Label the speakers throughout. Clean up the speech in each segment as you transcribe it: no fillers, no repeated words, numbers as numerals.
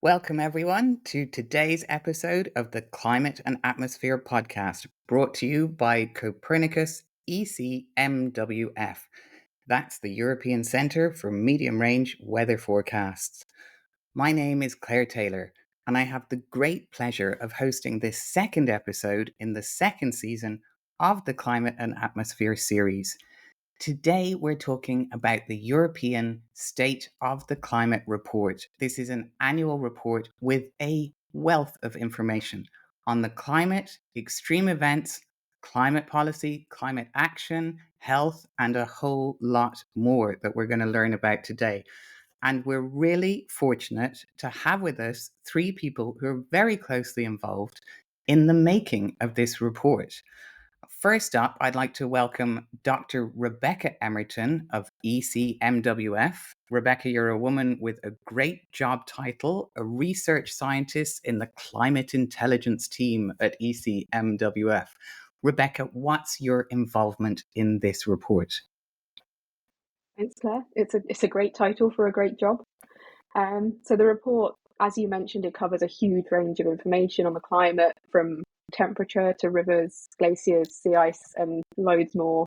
Speaker 1: Welcome, everyone, to today's episode of the Climate and Atmosphere podcast, brought to you by Copernicus ECMWF. That's the European Centre for Medium Range Weather Forecasts. My name is Claire Taylor, and I have the great pleasure of hosting this second episode in the second season of the Climate and Atmosphere series. Today, we're talking about the European State of the Climate Report. This is an annual report with a wealth of information on the climate, extreme events, climate policy, climate action, health, and a whole lot more that we're going to learn about today. And we're really fortunate to have with us three people who are very closely involved in the making of this report. First up, I'd like to welcome Dr. Rebecca Emerton of ECMWF. Rebecca, you're a woman with a great job title, a research scientist in the climate intelligence team at ECMWF. Rebecca, what's your involvement in this report?
Speaker 2: Thanks, Claire. It's a great title for a great job. So the report, as you mentioned, it covers a huge range of information on the climate, from temperature to rivers, glaciers, sea ice, and loads more,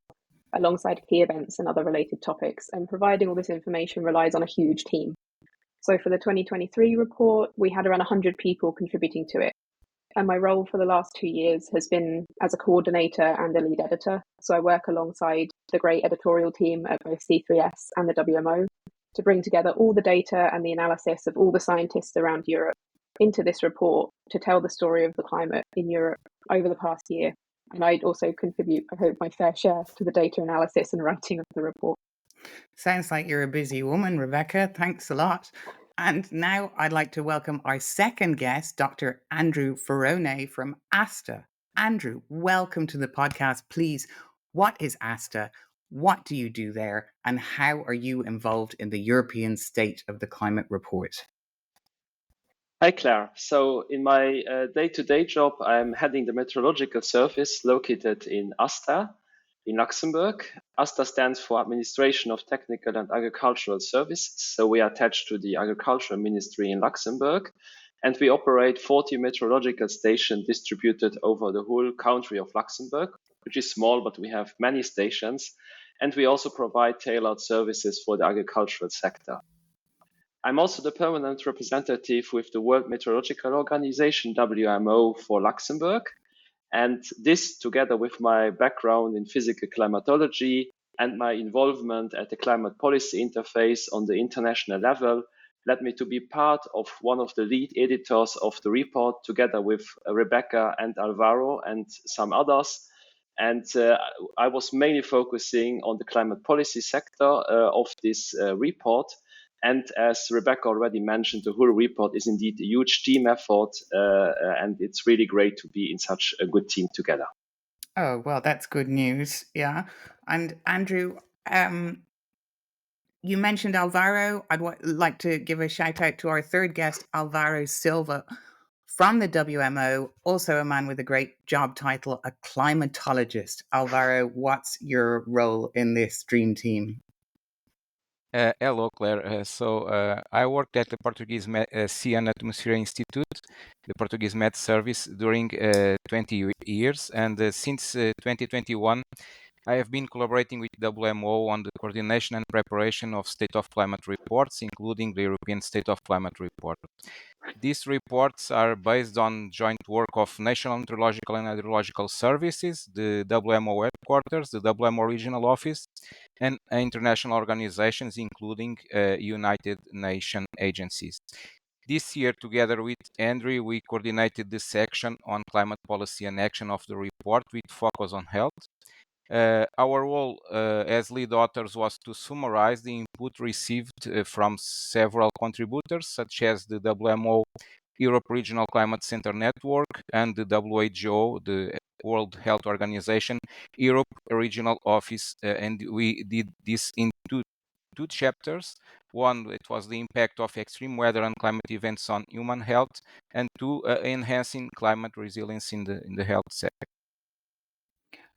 Speaker 2: alongside key events and other related topics. And providing all this information relies on a huge team. So for the 2023 report, we had around 100 people contributing to it. And my role for the last 2 years has been as a coordinator and a lead editor. So I work alongside the great editorial team at both C3S and the WMO to bring together all the data and the analysis of all the scientists around Europe into this report to tell the story of the climate in Europe over the past year. And I'd also contribute, I hope, my fair share to the data analysis and writing of the report.
Speaker 1: Sounds like you're a busy woman, Rebecca. Thanks a lot. And now I'd like to welcome our second guest, Dr. Andrew Ferrone from ASTA. Andrew, welcome to the podcast. Please, what is ASTA? What do you do there? And how are you involved in the European State of the Climate Report?
Speaker 3: Hi, Claire. So in my day-to-day job, I'm heading the meteorological service located in ASTA in Luxembourg. ASTA stands for Administration of Technical and Agricultural Services. So we are attached to the Agricultural Ministry in Luxembourg, and we operate 40 meteorological stations distributed over the whole country of Luxembourg, which is small, but we have many stations. And we also provide tailored services for the agricultural sector. I'm also the permanent representative with the World Meteorological Organization, WMO, for Luxembourg. And this, together with my background in physical climatology and my involvement at the climate policy interface on the international level, led me to be part of one of the lead editors of the report, together with Rebecca and Alvaro and some others. And I was mainly focusing on the climate policy sector of this report. And as Rebecca already mentioned, the whole report is indeed a huge team effort, and it's really great to be in such a good team together.
Speaker 1: Oh, well, that's good news. Yeah. And Andrew, you mentioned Alvaro. I'd like to give a shout out to our third guest, Alvaro Silva from the WMO, also a man with a great job title, a climatologist. Alvaro, what's your role in this dream team?
Speaker 4: Hello, Claire. I worked at the Portuguese Sea and Atmosphere Institute, the Portuguese Met Service, during 20 years. And since 2021, I have been collaborating with WMO on the coordination and preparation of State of Climate reports, including the European State of Climate Report. These reports are based on joint work of National Meteorological and Hydrological Services, the WMO headquarters, the WMO regional office, and international organizations, including United Nations agencies. This year, together with Andrew, we coordinated the section on climate policy and action of the report with focus on health. Our role as lead authors was to summarize the input received from several contributors, such as the WMO Europe Regional Climate Center Network and the WHO, the World Health Organization Europe Regional Office, and we did this in two chapters. One, it was the impact of extreme weather and climate events on human health, and two, enhancing climate resilience in the health sector.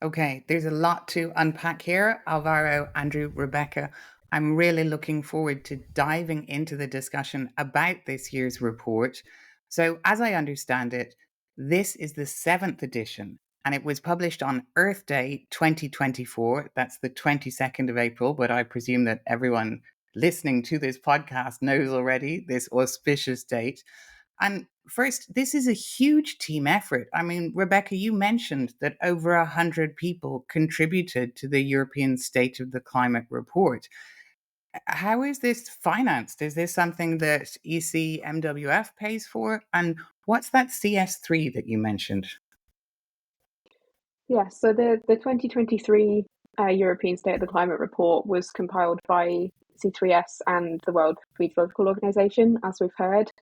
Speaker 1: Okay, there's a lot to unpack here. Alvaro, Andrew, Rebecca, I'm really looking forward to diving into the discussion about this year's report. So, as I understand it, this is the seventh edition, and it was published on Earth Day 2024. That's the 22nd of April, but I presume that everyone listening to this podcast knows already this auspicious date. And first, this is a huge team effort. I mean, Rebecca, you mentioned that over 100 people contributed to the European State of the Climate report. How is this financed? Is this something that ECMWF pays for? And what's that CS3 that you mentioned?
Speaker 2: Yeah, so the 2023 European State of the Climate report was compiled by C3S and the World Meteorological Organization, as we've heard.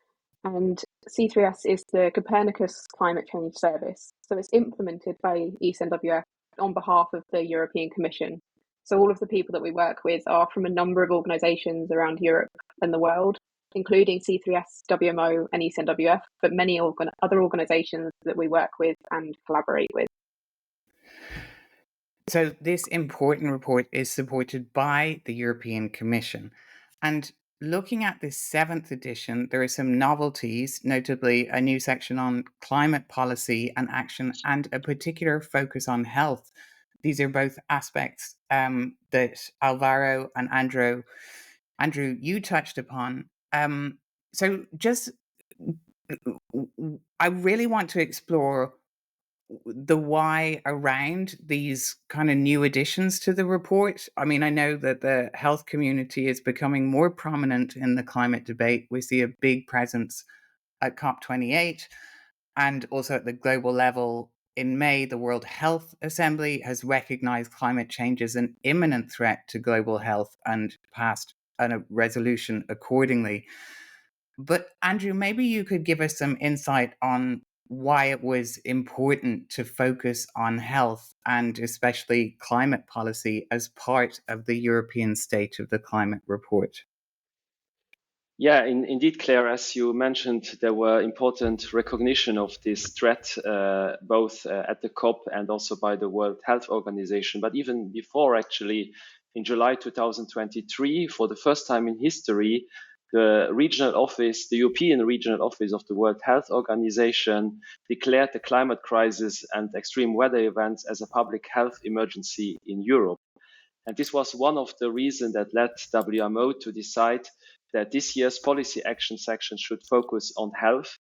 Speaker 2: And C3S is the Copernicus Climate Change Service. So it's implemented by ECMWF on behalf of the European Commission. So all of the people that we work with are from a number of organizations around Europe and the world, including C3S, WMO, and ECMWF, but many other organizations that we work with and collaborate with.
Speaker 1: So, this important report is supported by the European Commission. And looking at this seventh edition, there are some novelties, notably a new section on climate policy and action and a particular focus on health. These are both aspects that Alvaro and Andrew, you touched upon. So, just I really want to explore the why around these kind of new additions to the report. I mean, I know that the health community is becoming more prominent in the climate debate. We see a big presence at COP28 and also at the global level. In May, the World Health Assembly has recognized climate change as an imminent threat to global health and passed a resolution accordingly. But Andrew, maybe you could give us some insight on why it was important to focus on health and especially climate policy as part of the European State of the Climate report.
Speaker 3: Yeah, indeed, Claire, as you mentioned, there were important recognition of this threat, both at the COP and also by the World Health Organization. But even before, actually, in July 2023, for the first time in history, the regional office, the European regional office of the World Health Organization declared the climate crisis and extreme weather events as a public health emergency in Europe. And this was one of the reasons that led WMO to decide that this year's policy action section should focus on health,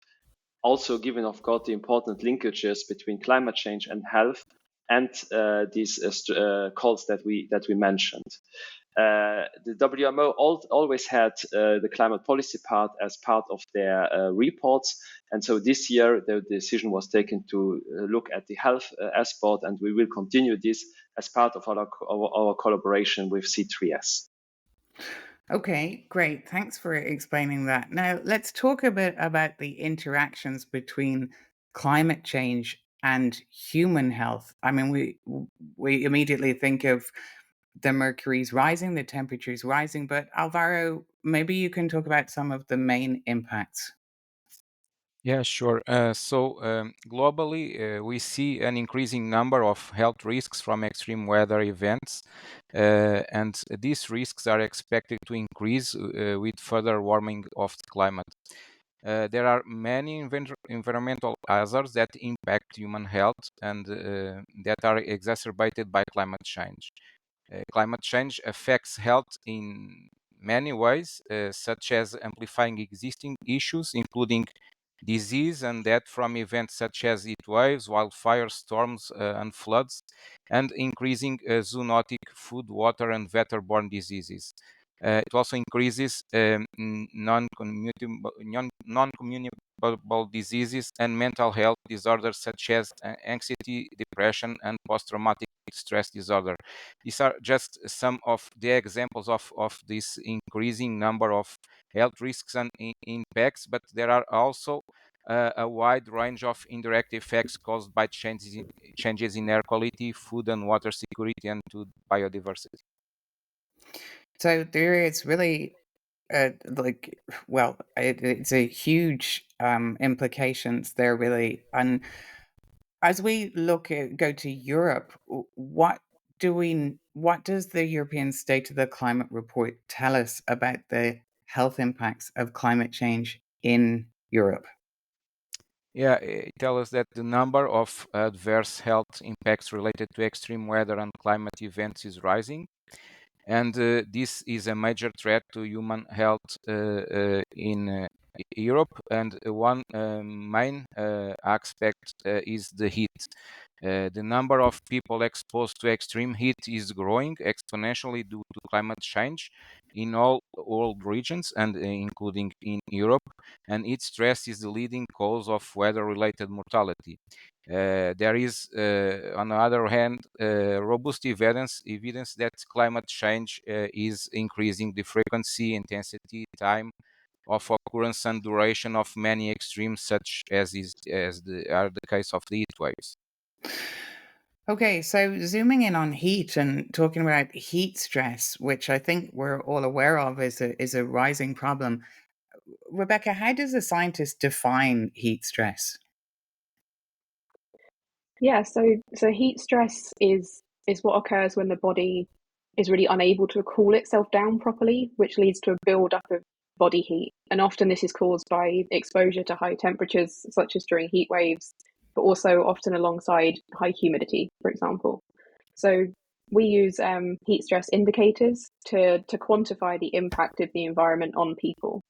Speaker 3: also given, of course, the important linkages between climate change and health and these calls that we mentioned. The WMO always had the climate policy part as part of their reports. And so this year, the decision was taken to look at the health aspect, and we will continue this as part of our collaboration with C3S.
Speaker 1: Okay, great. Thanks for explaining that. Now, let's talk a bit about the interactions between climate change and human health. I mean, we immediately think of the mercury's rising, the temperature's rising, but Alvaro, maybe you can talk about some of the main impacts.
Speaker 4: Yeah, sure. Globally, we see an increasing number of health risks from extreme weather events, and these risks are expected to increase with further warming of the climate. There are many environmental hazards that impact human health and that are exacerbated by climate change. Climate change affects health in many ways, such as amplifying existing issues, including disease and death from events such as heat waves, wildfires, storms, and floods, and increasing zoonotic food, water, and vector-borne diseases. It also increases non-communicable diseases and mental health disorders such as anxiety, depression, and post-traumatic stress disorder. These are just some of the examples of this increasing number of health risks and impacts, but there are also a wide range of indirect effects caused by changes in air quality, food and water security, and to biodiversity.
Speaker 1: So there is really it's a huge implications there really. And as we go to Europe, what what does the European State of the Climate report tell us about the health impacts of climate change in Europe?
Speaker 4: Yeah, it tells us that the number of adverse health impacts related to extreme weather and climate events is rising, and this is a major threat to human health in Europe. And one main aspect is the heat. The number of people exposed to extreme heat is growing exponentially due to climate change in all regions and including in Europe. And heat stress is the leading cause of weather-related mortality. There is, on the other hand, robust evidence that climate change is increasing the frequency, intensity, time of occurrence and duration of many extremes, such as are the case of the heat waves.
Speaker 1: Okay, so zooming in on heat and talking about heat stress, which I think we're all aware of is a rising problem. Rebecca, how does a scientist define heat stress?
Speaker 2: Yeah, so heat stress is what occurs when the body is really unable to cool itself down properly, which leads to a build-up of body heat. And often this is caused by exposure to high temperatures, such as during heat waves, but also often alongside high humidity, for example. So we use heat stress indicators to quantify the impact of the environment on people.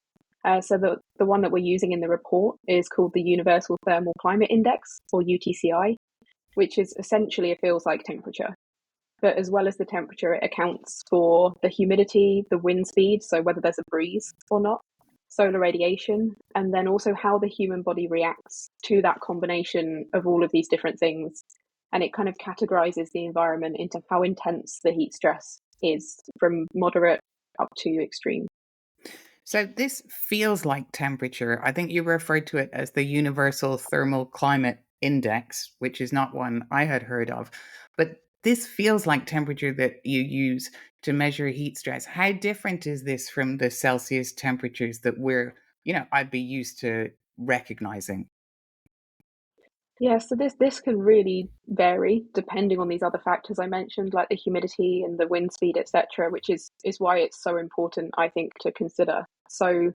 Speaker 2: So the one that we're using in the report is called the Universal Thermal Climate Index, or UTCI, which is essentially a feels like temperature. But as well as the temperature, it accounts for the humidity, the wind speed, so whether there's a breeze or not, solar radiation, and then also how the human body reacts to that combination of all of these different things. And it kind of categorizes the environment into how intense the heat stress is, from moderate up to extreme.
Speaker 1: So this feels like temperature. I think you referred to it as the Universal Thermal Climate Index, which is not one I had heard of. But this feels like temperature that you use to measure heat stress. How different is this from the Celsius temperatures that I'd be used to recognizing?
Speaker 2: Yeah, so this can really vary depending on these other factors I mentioned, like the humidity and the wind speed, etc., which is why it's so important, I think, to consider. So,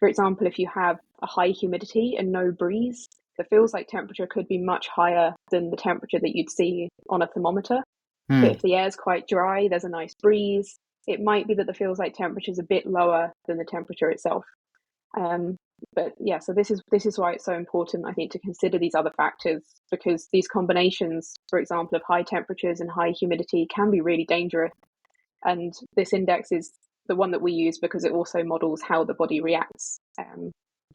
Speaker 2: for example, if you have a high humidity and no breeze, the feels like temperature could be much higher than the temperature that you'd see on a thermometer. But
Speaker 1: Hmm.
Speaker 2: if the air's quite dry, there's a nice breeze, it might be that the feels like temperature is a bit lower than the temperature itself. Um, but yeah, so this is why it's so important, I think, to consider these other factors, because these combinations, for example, of high temperatures and high humidity can be really dangerous. And this index is the one that we use because it also models how the body reacts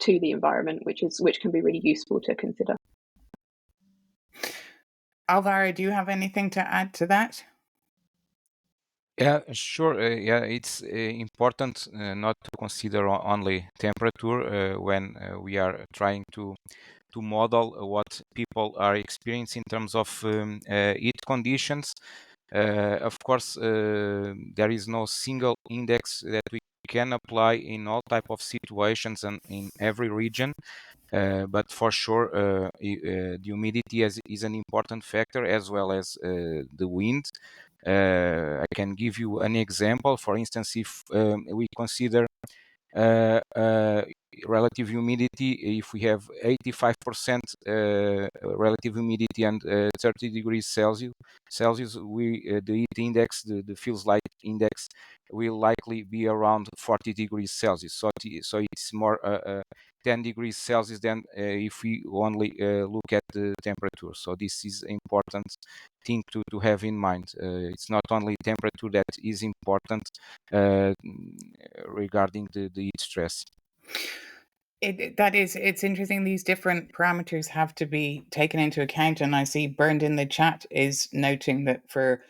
Speaker 2: to the environment, which can be really useful to consider.
Speaker 1: Alvaro, do you have anything to add to that?
Speaker 4: Yeah, sure. Yeah, it's important not to consider only temperature when we are trying to model what people are experiencing in terms of heat conditions. Of course, there is no single index that we can apply in all type of situations and in every region. But for sure, the humidity is an important factor, as well as the wind. I can give you an example. For instance, if we consider uh, uh, relative humidity, if we have 85% relative humidity and 30 degrees Celsius, the heat index, the feels like index, will likely be around 40 degrees Celsius. So it's more 10 degrees Celsius than if we only look at the temperature. So this is important thing to have in mind. It's not only temperature that is important uh, regarding the heat stress.
Speaker 1: It's interesting. These different parameters have to be taken into account. And I see Burned in the chat is noting that for,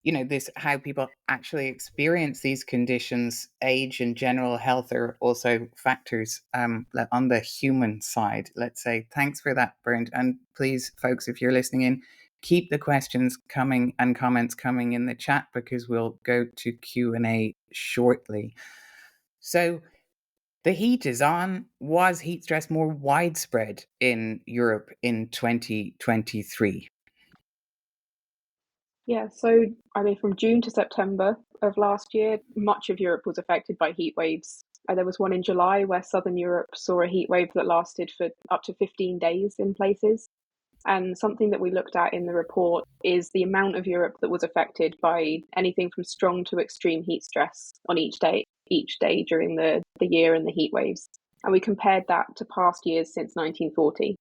Speaker 1: this, how people actually experience these conditions, age and general health are also factors on the human side, let's say. Thanks for that, Burned. And please, folks, if you're listening in, keep the questions coming and comments coming in the chat, because we'll go to Q&A shortly. So, the heat is on. Was heat stress more widespread in Europe in 2023?
Speaker 2: Yeah, so I mean, from June to September of last year, much of Europe was affected by heat waves. There was one in July where Southern Europe saw a heat wave that lasted for up to 15 days in places. And something that we looked at in the report is the amount of Europe that was affected by anything from strong to extreme heat stress on each day during the year and the heat waves. And we compared that to past years since 1940.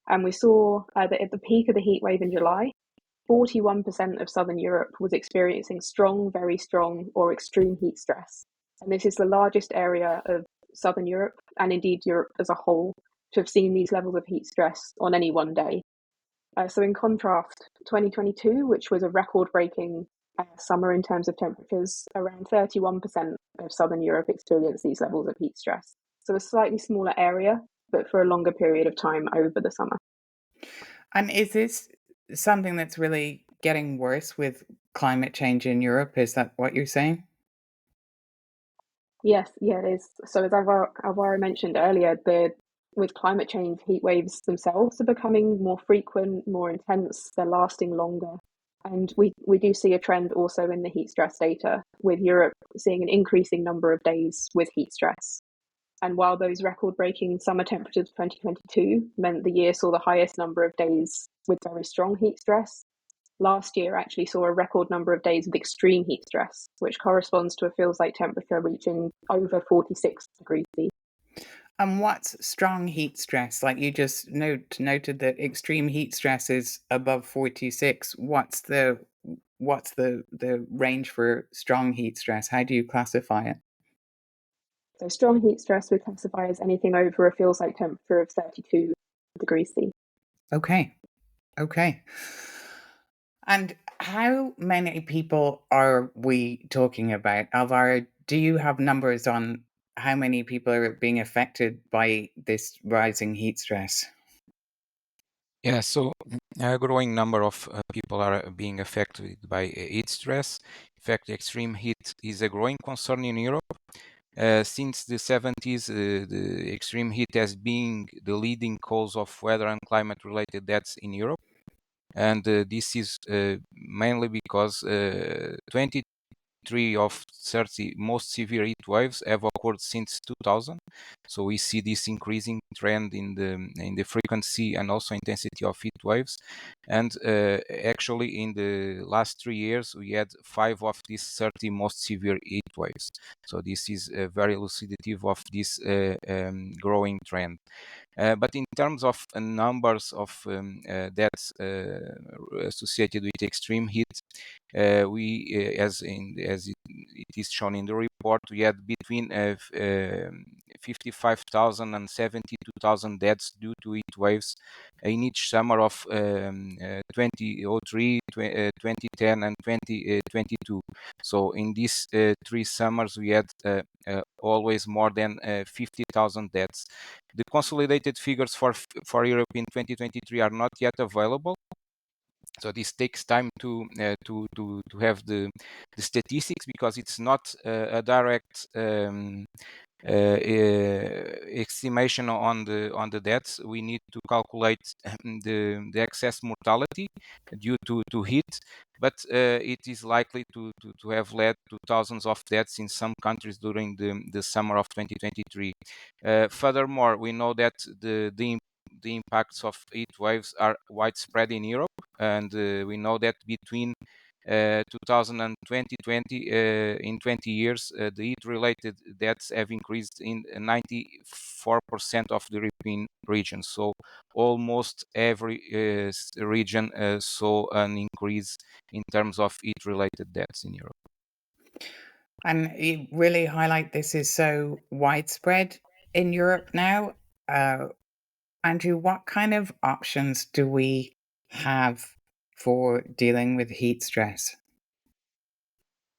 Speaker 2: And we saw that at the peak of the heat wave in July, 41% of Southern Europe was experiencing strong, very strong, or extreme heat stress. And this is the largest area of Southern Europe, and indeed Europe as a whole, to have seen these levels of heat stress on any one day. So in contrast, 2022, which was a record-breaking summer in terms of temperatures, around 31% of Southern Europe experienced these levels of heat stress. So a slightly smaller area, but for a longer period of time over the summer.
Speaker 1: And is this something that's really getting worse with climate change in Europe? Is that what you're saying?
Speaker 2: Yes, yeah, it is. So as Alvaro mentioned earlier, with climate change, heat waves themselves are becoming more frequent, more intense, they're lasting longer. And we do see a trend also in the heat stress data, with Europe seeing an increasing number of days with heat stress. And while those record-breaking summer temperatures of 2022 meant the year saw the highest number of days with very strong heat stress, last year actually saw a record number of days with extreme heat stress, which corresponds to a feels-like temperature reaching over 46 degrees C.
Speaker 1: And what's strong heat stress? Like you just noted that extreme heat stress is above 46. What's the range for strong heat stress? How do you classify it?
Speaker 2: So strong heat stress we classify as anything over a feels-like temperature of 32 degrees C.
Speaker 1: Okay. And how many people are we talking about? Alvaro, do you have numbers on how many people are being affected by this rising heat stress?
Speaker 4: Yeah, so a growing number of people are being affected by heat stress. In fact, extreme heat is a growing concern in Europe. Since the 70s, the extreme heat has been the leading cause of weather and climate-related deaths in Europe. And this is mainly because 23 of 30 most severe heat waves have occurred since 2000. So we see this increasing trend in the frequency and also intensity of heat waves. And actually, in the last 3 years, we had 5 of these 30 most severe heat waves. So this is very elucidative of this growing trend. But in terms of numbers of deaths associated with extreme heat, as it is shown in the report, we had between 55,000 and 72,000 deaths due to heat waves in each summer of 2003, 2010, and 2022. So in these 3 summers, we had always more than 50,000 deaths. The consolidated figures for Europe in 2023 are not yet available. So this takes time to have the statistics, because it's not a direct estimation on the deaths. We need to calculate the excess mortality due to heat, but it is likely to have led to thousands of deaths in some countries during the summer of 2023. Furthermore, we know that the impacts of heat waves are widespread in Europe, and we know that between 2000 and 2020, in 20 years, the heat-related deaths have increased in 94% of the European region. So almost every region saw an increase in terms of heat-related deaths in Europe.
Speaker 1: And you really highlight this is so widespread in Europe now. Andrew, what kind of options do we have for dealing with heat stress?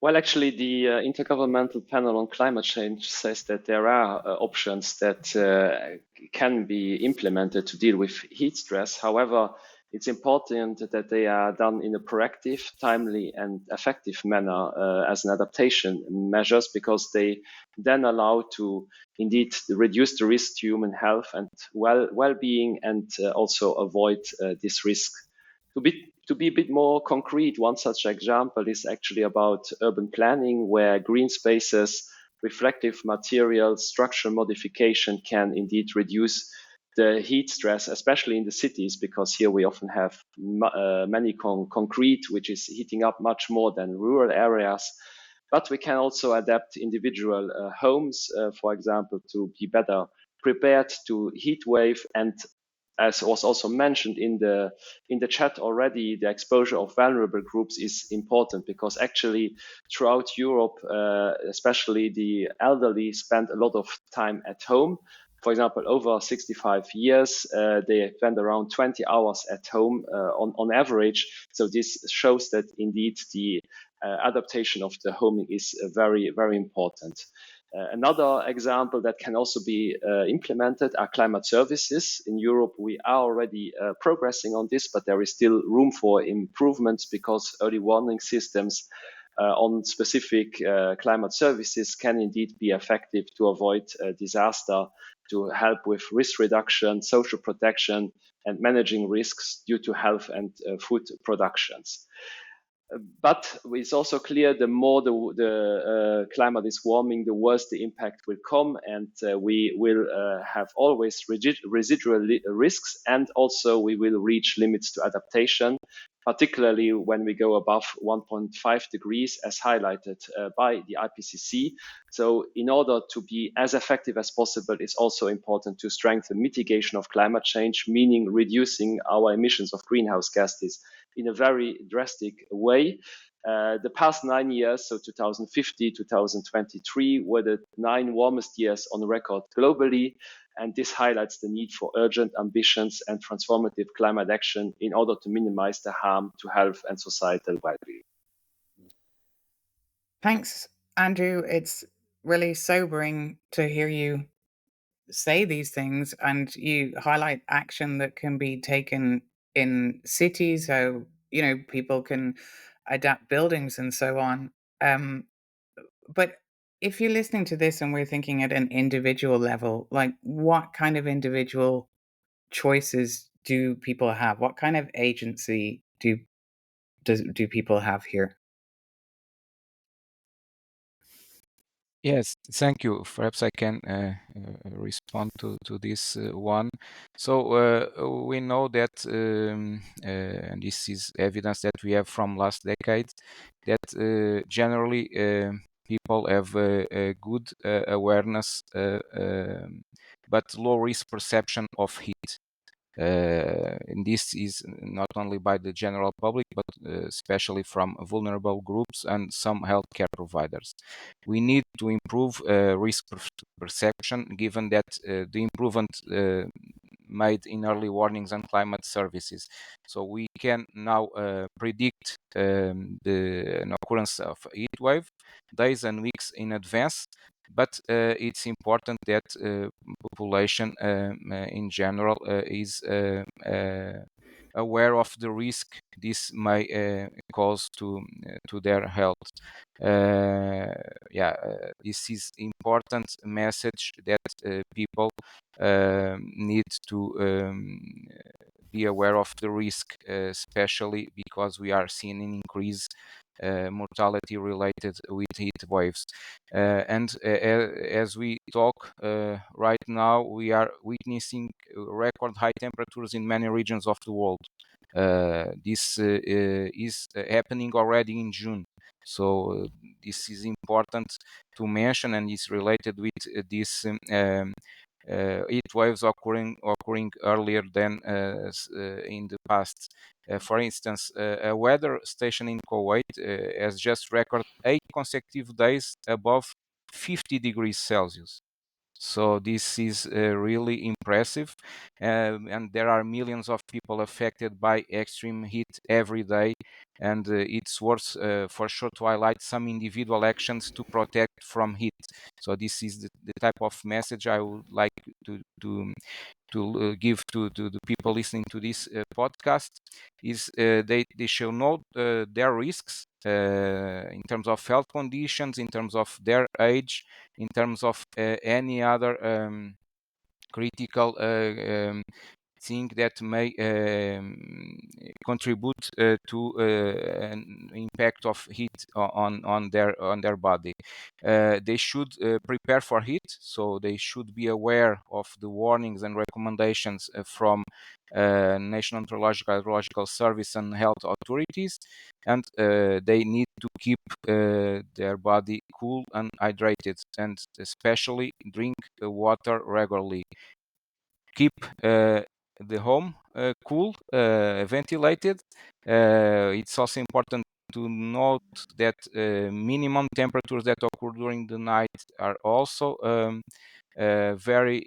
Speaker 3: Well, actually, the Intergovernmental Panel on Climate Change says that there are options that can be implemented to deal with heat stress. However, it's important that they are done in a proactive, timely, and effective manner as an adaptation measures, because they then allow to indeed reduce the risk to human health and well-being, and also avoid this risk. to be a bit more concrete, one such example is actually about urban planning, where green spaces, reflective materials, structural modification can indeed reduce the heat stress, especially in the cities, because here we often have many concrete, which is heating up much more than rural areas. But we can also adapt individual homes, for example, to be better prepared to heat wave. And as was also mentioned in the chat already, the exposure of vulnerable groups is important, because actually throughout Europe, especially the elderly, spend a lot of time at home. For example, over 65 years, they spend around 20 hours at home on average. So this shows that indeed the adaptation of the homing is very, very important. Another example that can also be implemented are climate services. In Europe, we are already progressing on this, but there is still room for improvements, because early warning systems on specific climate services can indeed be effective to avoid disaster, to help with risk reduction, social protection, and managing risks due to health and food productions. But it's also clear the more the climate is warming, the worse the impact will come, and we will have always residual risks, and also we will reach limits to adaptation, particularly when we go above 1.5 degrees, as highlighted by the IPCC. So in order to be as effective as possible, it's also important to strengthen mitigation of climate change, meaning reducing our emissions of greenhouse gases in a very drastic way. The past 9 years, so 2050, 2023, were the 9 warmest years on record globally. And this highlights the need for urgent ambitions and transformative climate action in order to minimize the harm to health and societal well-being.
Speaker 1: Thanks, Andrew. It's really sobering to hear you say these things, and you highlight action that can be taken in cities, so people can adapt buildings and so on. But if you're listening to this and we're thinking at an individual level, like, what kind of individual choices do people have? What kind of agency do people have here?
Speaker 4: Yes, thank you. Perhaps I can respond to this one. So we know that, and this is evidence that we have from last decade, that generally people have a good awareness, but low risk perception of heat. And this is not only by the general public, but especially from vulnerable groups and some healthcare providers. We need to improve risk perception, given that the improvement made in early warnings and climate services. So we can now predict an occurrence of heat wave days and weeks in advance. But it's important that population in general is aware of the risk this may cause to their health. This is important message that people need to be aware of the risk, especially because we are seeing an increase mortality related with heat waves. And as we talk right now, we are witnessing record high temperatures in many regions of the world. This is happening already in June. So this is important to mention, and is related with this heat waves occurring earlier than in the past. For instance, a weather station in Kuwait has just recorded 8 consecutive days above 50 degrees Celsius. So this is really impressive, and there are millions of people affected by extreme heat every day, and it's worth for sure to highlight some individual actions to protect from heat. So this is the type of message I would like to give to the people listening to this podcast. Is they should know their risks in terms of health conditions, in terms of their age, in terms of any other critical thing that may contribute to an impact of heat on their body. They should prepare for heat, so they should be aware of the warnings and recommendations from National Meteorological Hydrological Service and health authorities, and they need to keep their body cool and hydrated, and especially drink water regularly. Keep the home cool, ventilated. It's also important to note that minimum temperatures that occur during the night are also very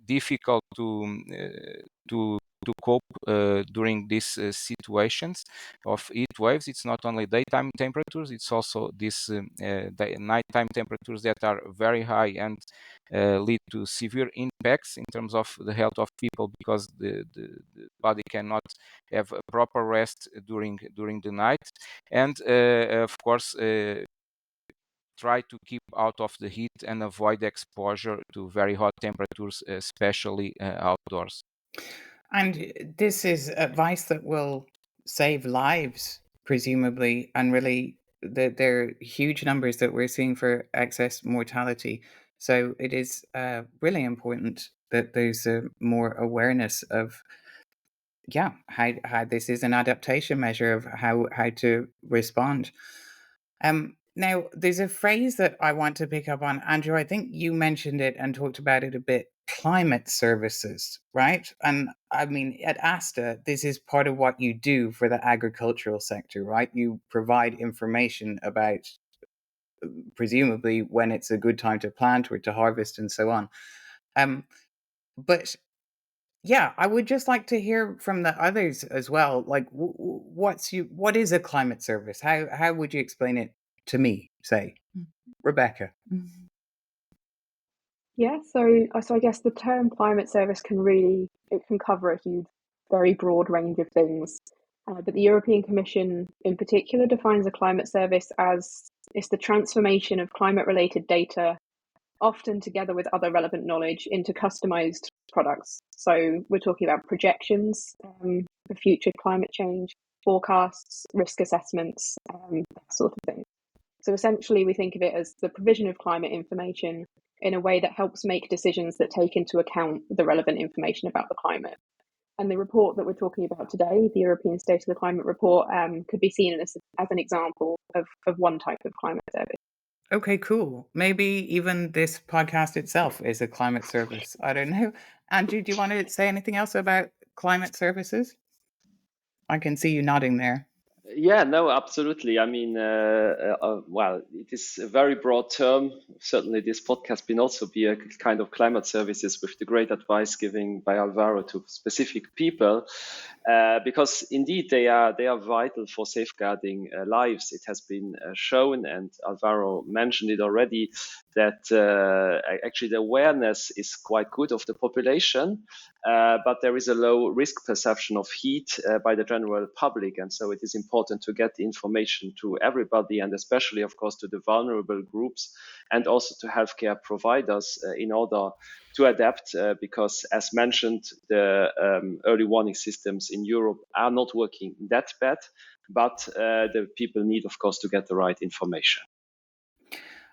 Speaker 4: difficult to cope during these situations of heat waves. It's not only daytime temperatures, it's also these nighttime temperatures that are very high and lead to severe impacts in terms of the health of people, because the body cannot have a proper rest during the night. And of course, try to keep out of the heat and avoid exposure to very hot temperatures, especially outdoors.
Speaker 1: And this is advice that will save lives, presumably, and really, there are huge numbers that we're seeing for excess mortality. So it is really important that there's more awareness of, yeah, how this is an adaptation measure of how to respond. Now, there's a phrase that I want to pick up on. Andrew, I think you mentioned it and talked about it a bit. Climate services, right? And I mean, at ASTA, this is part of what you do for the agricultural sector, right? You provide information about presumably when it's a good time to plant or to harvest and so on. But yeah, I would just like to hear from the others as well. Like, what is a climate service? How would you explain it to me? Say, Rebecca.
Speaker 2: Yeah, so I guess the term climate service it can cover a huge, very broad range of things. But the European Commission in particular defines a climate service as it's the transformation of climate-related data, often together with other relevant knowledge, into customized products. So we're talking about projections for future climate change, forecasts, risk assessments, that sort of thing. So essentially, we think of it as the provision of climate information in a way that helps make decisions that take into account the relevant information about the climate. And the report that we're talking about today, the European State of the Climate Report, could be seen as an example of one type of climate service.
Speaker 1: Okay, cool. Maybe even this podcast itself is a climate service. I don't know. Andrew, do you want to say anything else about climate services? I can see you nodding there.
Speaker 3: Yeah, no, absolutely. I mean, well, it is a very broad term. Certainly, this podcast can also be a kind of climate services with the great advice given by Alvaro to specific people, because indeed they are vital for safeguarding lives. It has been shown, and Alvaro mentioned it already, that actually the awareness is quite good of the population, but there is a low risk perception of heat by the general public, and so it is important to get the information to everybody, and especially, of course, to the vulnerable groups and also to healthcare providers in order to adapt, because, as mentioned, the early warning systems in Europe are not working that bad, but the people need, of course, to get the right information.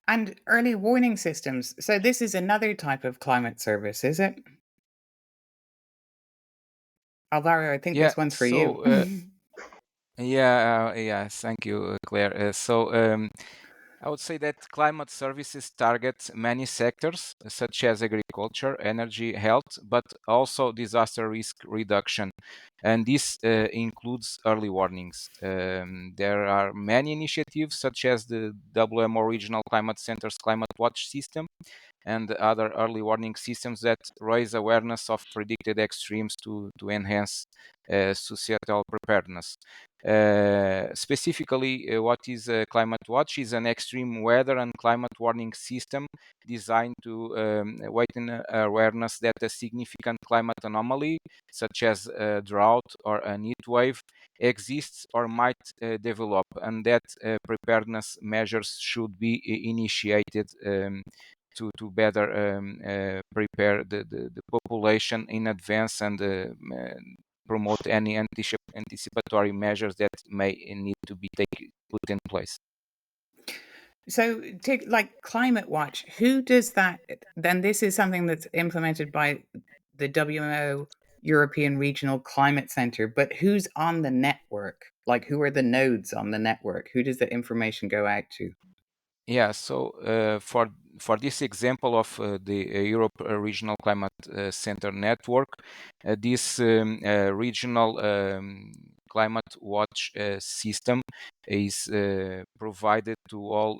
Speaker 1: And early warning systems. So this is another type of climate service, is it? Alvaro, I think
Speaker 4: Yeah,
Speaker 1: this one's for
Speaker 4: so
Speaker 1: you.
Speaker 4: yeah, thank you, Claire. I would say that climate services target many sectors, such as agriculture, energy, health, but also disaster risk reduction. And this includes early warnings. There are many initiatives, such as the WMO Regional Climate Center's Climate Watch system and other early warning systems that raise awareness of predicted extremes to enhance societal preparedness. Specifically, what is Climate Watch is an extreme weather and climate warning system designed to awaken awareness that a significant climate anomaly, such as a drought or a heat wave, exists or might develop, and that preparedness measures should be initiated to better prepare the population in advance and promote any anticipatory measures that may need to be put in place.
Speaker 1: So, take like Climate Watch, who does that? Then this is something that's implemented by the WMO European Regional Climate Center, but who's on the network? Like, who are the nodes on the network? Who does the information go out to?
Speaker 4: Yeah, so for this example of the Europe Regional Climate Center network, this regional climate watch system is provided to all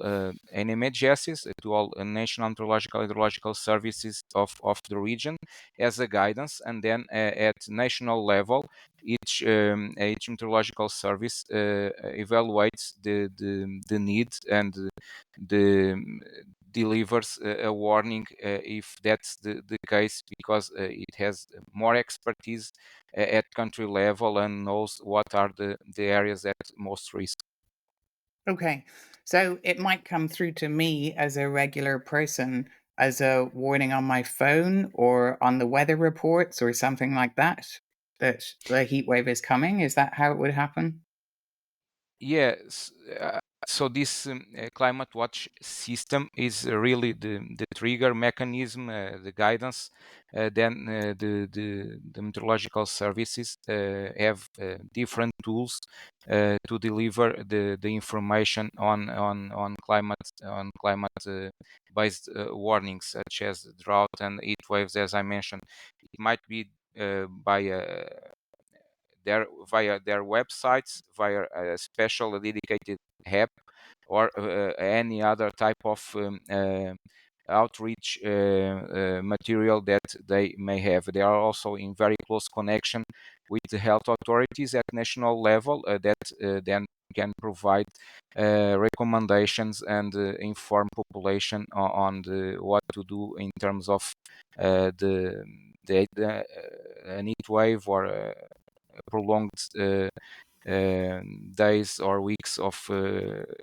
Speaker 4: NMHSs, to all national meteorological hydrological services of the region as a guidance, and then at national level, each meteorological service evaluates the need and the delivers a warning if that's the case, because it has more expertise at country level and knows what are the areas at most risk.
Speaker 1: Okay. So it might come through to me as a regular person as a warning on my phone or on the weather reports or something like that, that the heat wave is coming. Is that how it would happen?
Speaker 4: Yes. So this climate watch system is really the trigger mechanism, the guidance. Then the meteorological services have different tools to deliver the information on climate based warnings, such as drought and heat waves. As I mentioned, it might be by via their websites, via a special dedicated app, or any other type of outreach material that they may have. They are also in very close connection with the health authorities at national level that then can provide recommendations and inform population on what to do in terms of an heat wave or prolonged days or weeks of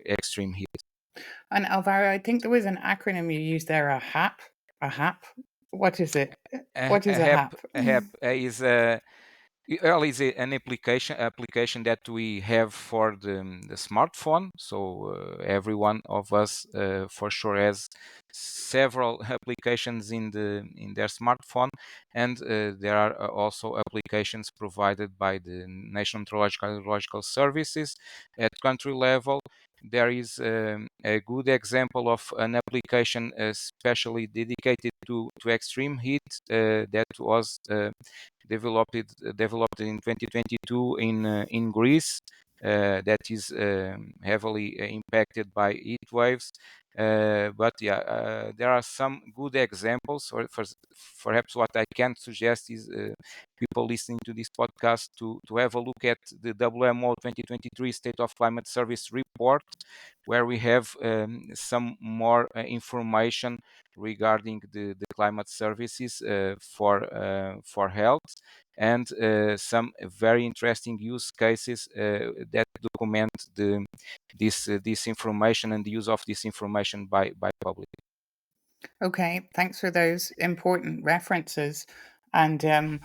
Speaker 4: extreme heat.
Speaker 1: And Alvaro, I think there was an acronym you used there, a HAP. A HAP? What is it? What is a HAP?
Speaker 4: A HAP is well, is an application that we have for the smartphone. So every one of us for sure has several applications in their smartphone, and there are also applications provided by the National Meteorological and Hydrological Services at country level. There is a good example of an application especially dedicated to extreme heat that was developed in 2022 in Greece, that is heavily impacted by heat waves. But yeah, there are some good examples. Or perhaps what I can suggest is people listening to this podcast to have a look at the WMO 2023 State of Climate Service report, where we have some more information regarding the climate services for health, and some very interesting use cases that document this information and the use of this information by public.
Speaker 1: Okay, thanks for those important references. And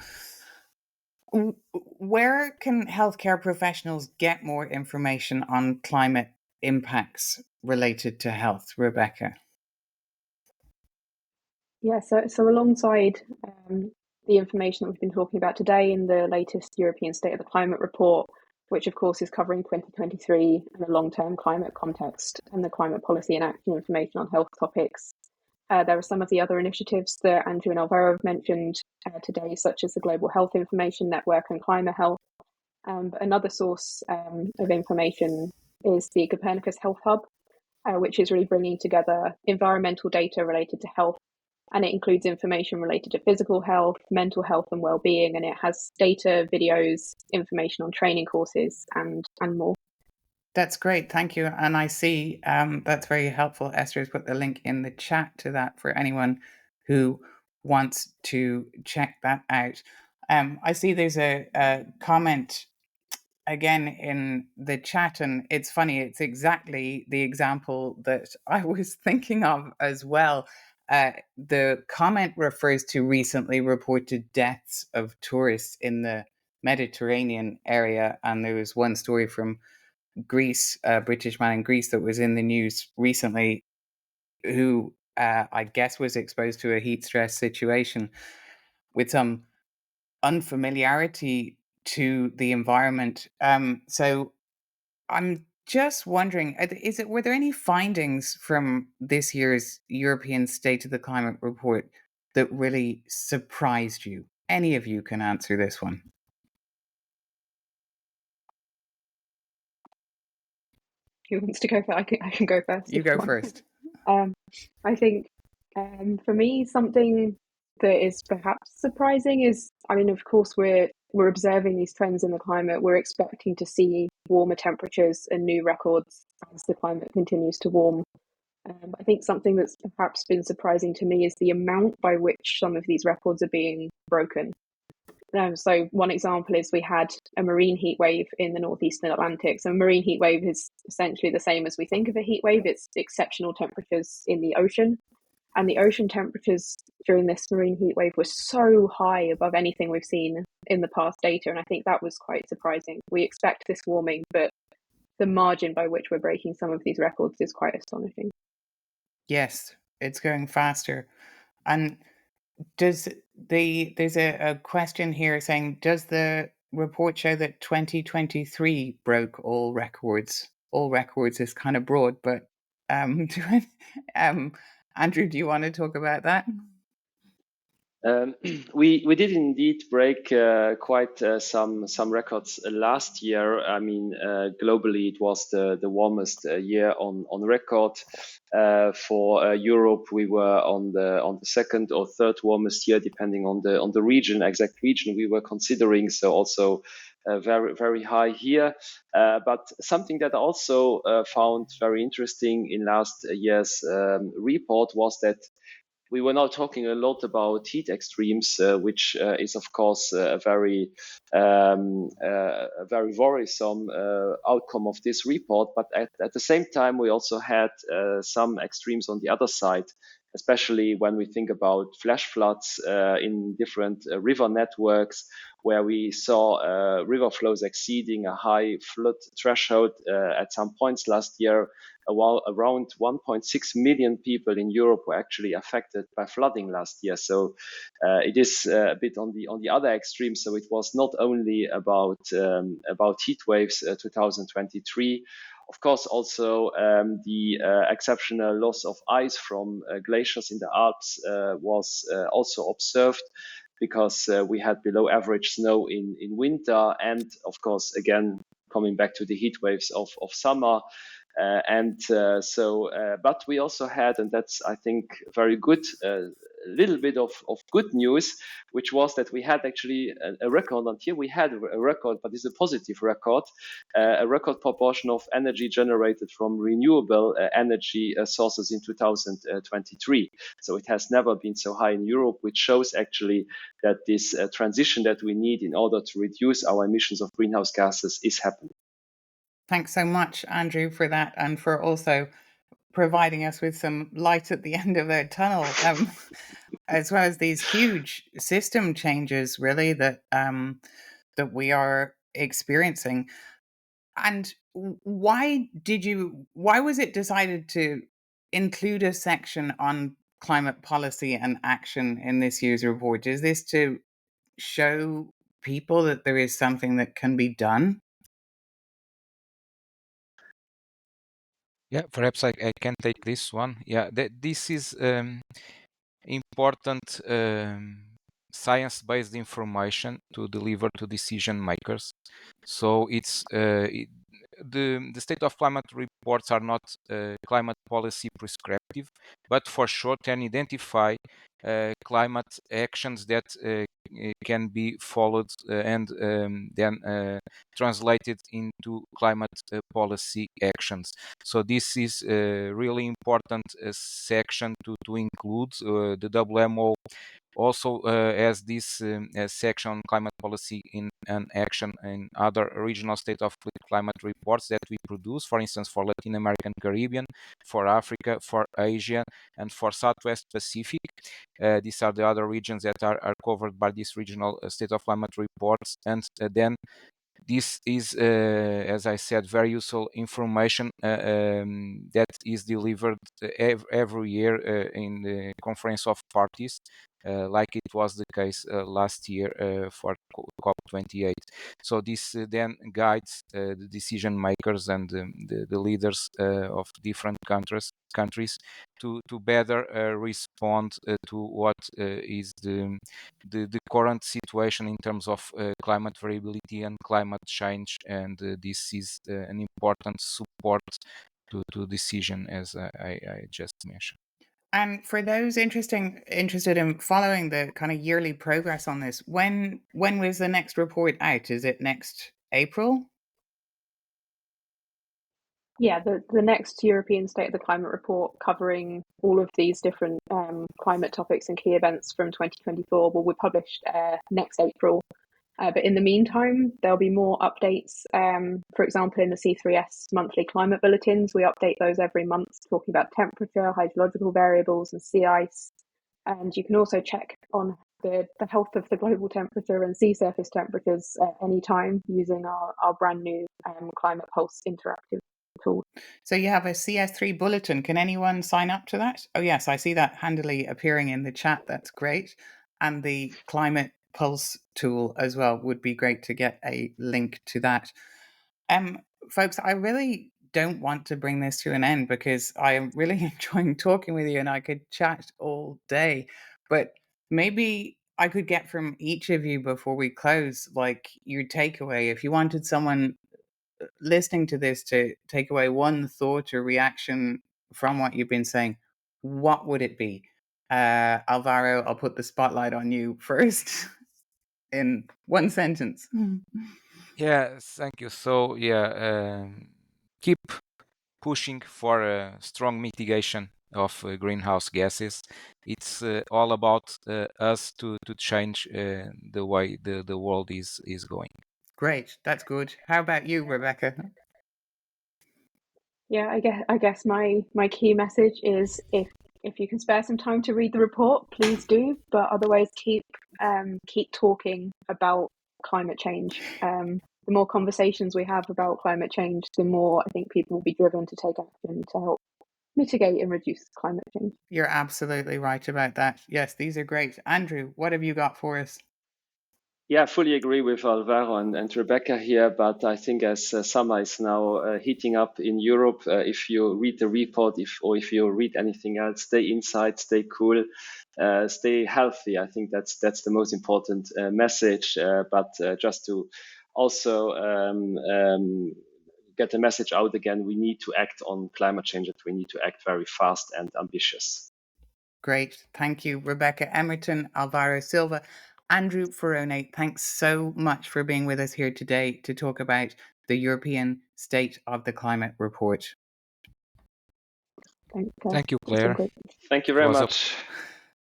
Speaker 1: where can healthcare professionals get more information on climate impacts related to health, Rebecca?
Speaker 2: Yeah, so alongside the information that we've been talking about today in the latest European State of the Climate report, which of course is covering 2023 and the long-term climate context and the climate policy and action information on health topics, there are some of the other initiatives that Andrew and Alvaro have mentioned today, such as the Global Health Information Network and Climate Health. But another source of information is the Copernicus Health Hub, which is really bringing together environmental data related to health, and it includes information related to physical health, mental health and well-being, and it has data, videos, information on training courses and more.
Speaker 1: That's great. Thank you. And I see that's very helpful. Esther has put the link in the chat to that for anyone who wants to check that out. I see there's a comment again in the chat, and it's funny. It's exactly the example that I was thinking of as well. The comment refers to recently reported deaths of tourists in the Mediterranean area, and there was one story from Greece, a British man in Greece that was in the news recently, who I guess was exposed to a heat stress situation with some unfamiliarity to the environment. So I'm just wondering, were there any findings from this year's European State of the Climate report that really surprised you? Any of you can answer this one.
Speaker 2: Who wants to go first? I can go first.
Speaker 1: You go first.
Speaker 2: I think for me, something that is perhaps surprising is, I mean, of course, we're observing these trends in the climate. We're expecting to see warmer temperatures and new records as the climate continues to warm. I think something that's perhaps been surprising to me is the amount by which some of these records are being broken. So one example is we had a marine heat wave in the northeastern Atlantic. So a marine heat wave is essentially the same as we think of a heat wave. It's exceptional temperatures in the ocean. And the ocean temperatures during this marine heat wave were so high above anything we've seen in the past data. And I think that was quite surprising. We expect this warming, but the margin by which we're breaking some of these records is quite astonishing.
Speaker 1: Yes, it's going faster. And there's a question here saying, does the report show that 2023 broke all records? All records is kind of broad, but Andrew, do you want to talk about that?
Speaker 3: We did indeed break quite some records last year. I mean, globally, it was the warmest year on record. For Europe, we were on the second or third warmest year, depending on the region, exact region we were considering. So also very high here. But something that I also found very interesting in last year's report was that we were now talking a lot about heat extremes, which is of course a very worrisome outcome of this report. But at the same time, we also had some extremes on the other side, especially when we think about flash floods in different river networks, where we saw river flows exceeding a high flood threshold at some points last year. Around 1.6 million people in Europe were actually affected by flooding last year. So it is a bit on the other extreme. So it was not only about heat waves 2023. Of course, also the exceptional loss of ice from glaciers in the Alps was also observed, because we had below average snow in winter, and of course, again, coming back to the heat waves of summer. But we also had, and that's, I think, very good, a little bit of good news, which was that we had actually a record until we had a record, but it's a positive record, a record proportion of energy generated from renewable energy sources in 2023. So it has never been so high in Europe, which shows actually that this transition that we need in order to reduce our emissions of greenhouse gases is happening.
Speaker 1: Thanks so much, Andrew, for that, and for also providing us with some light at the end of the tunnel, as well as these huge system changes, really, that we are experiencing. And why was it decided to include a section on climate policy and action in this year's report? Is this to show people that there is something that can be done?
Speaker 4: Yeah, perhaps I can take this one. Yeah, this is important science-based information to deliver to decision makers. So it's the state of climate reports are not climate policy prescriptive, but for sure can identify climate actions that can be followed and then translated into climate policy actions. So this is a really important section to include. The WMO also has this section on climate policy and action in other regional state of climate reports that we produce, for instance, for Latin American, Caribbean, for Africa, for Asia, and for Southwest Pacific. These are the other regions that are covered by this regional state of climate reports. And then this is, as I said, very useful information that is delivered every year in the Conference of Parties, like it was the case last year for COP28. So this then guides the decision makers and the leaders of different countries to better respond to what is the current situation in terms of climate variability and climate change, and this is an important support to decision, as I just mentioned.
Speaker 1: And for those interested in following the kind of yearly progress on this, when was the next report out? Is it next April?
Speaker 2: Yeah, the next European State of the Climate report covering all of these different climate topics and key events from 2024 will be published next April. But in the meantime, there'll be more updates. For example, in the C3S monthly climate bulletins, we update those every month, talking about temperature, hydrological variables, and sea ice. And you can also check on the health of the global temperature and sea surface temperatures at any time using our brand new Climate Pulse interactive tool.
Speaker 1: So you have a CS3 bulletin. Can anyone sign up to that? Oh, yes, I see that handily appearing in the chat. That's great. And the Climate Pulse tool as well would be great to get a link to that. Folks, I really don't want to bring this to an end because I am really enjoying talking with you and I could chat all day. But maybe I could get from each of you before we close, like your takeaway. If you wanted someone listening to this to take away one thought or reaction from what you've been saying, what would it be? Alvaro, I'll put the spotlight on you first in one sentence.
Speaker 4: Yeah, thank you. So keep pushing for a strong mitigation of greenhouse gases. It's all about us to change the way the world is going.
Speaker 1: Great, that's good. How about you, Rebecca?
Speaker 2: Yeah, I guess my key message is if you can spare some time to read the report, please do. But otherwise, keep talking about climate change. The more conversations we have about climate change, the more I think people will be driven to take action to help mitigate and reduce climate change.
Speaker 1: You're absolutely right about that. Yes, these are great. Andrew, what have you got for us?
Speaker 3: Yeah, I fully agree with Alvaro and Rebecca here, but I think as summer is now heating up in Europe, if you read the report, if you read anything else, stay inside, stay cool, stay healthy. I think that's the most important message. But just to also get the message out again, we need to act on climate change, and we need to act very fast and ambitious.
Speaker 1: Great. Thank you, Rebecca Emerton, Alvaro Silva, Andrew Ferrone. Thanks so much for being with us here today to talk about the European State of the Climate Report.
Speaker 4: Thank you, Claire.
Speaker 3: Thank you very much.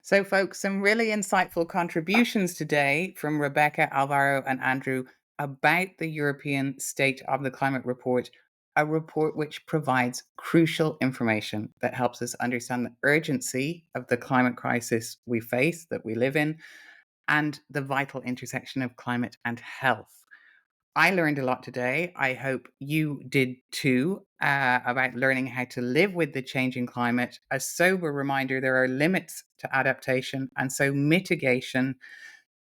Speaker 1: So, folks, some really insightful contributions today from Rebecca, Alvaro, and Andrew about the European State of the Climate Report, a report which provides crucial information that helps us understand the urgency of the climate crisis we face, that we live in, and the vital intersection of climate and health. I learned a lot today. I hope you did too, about learning how to live with the changing climate. A sober reminder there are limits to adaptation, and so mitigation,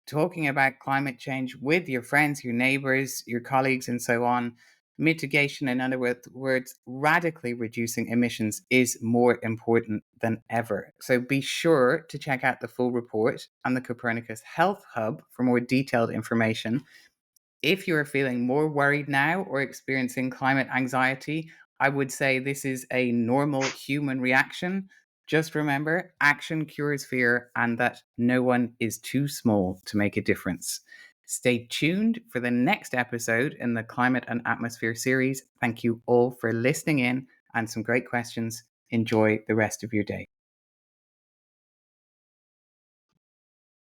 Speaker 1: talking about climate change with your friends, your neighbors, your colleagues, and so on. Mitigation, in other words, radically reducing emissions is more important than ever. So be sure to check out the full report on the Copernicus Health Hub for more detailed information. If you're feeling more worried now or experiencing climate anxiety, I would say this is a normal human reaction. Just remember, action cures fear, and that no one is too small to make a difference. Stay tuned for the next episode in the Climate and Atmosphere series. Thank you all for listening in and some great questions. Enjoy the rest of your day.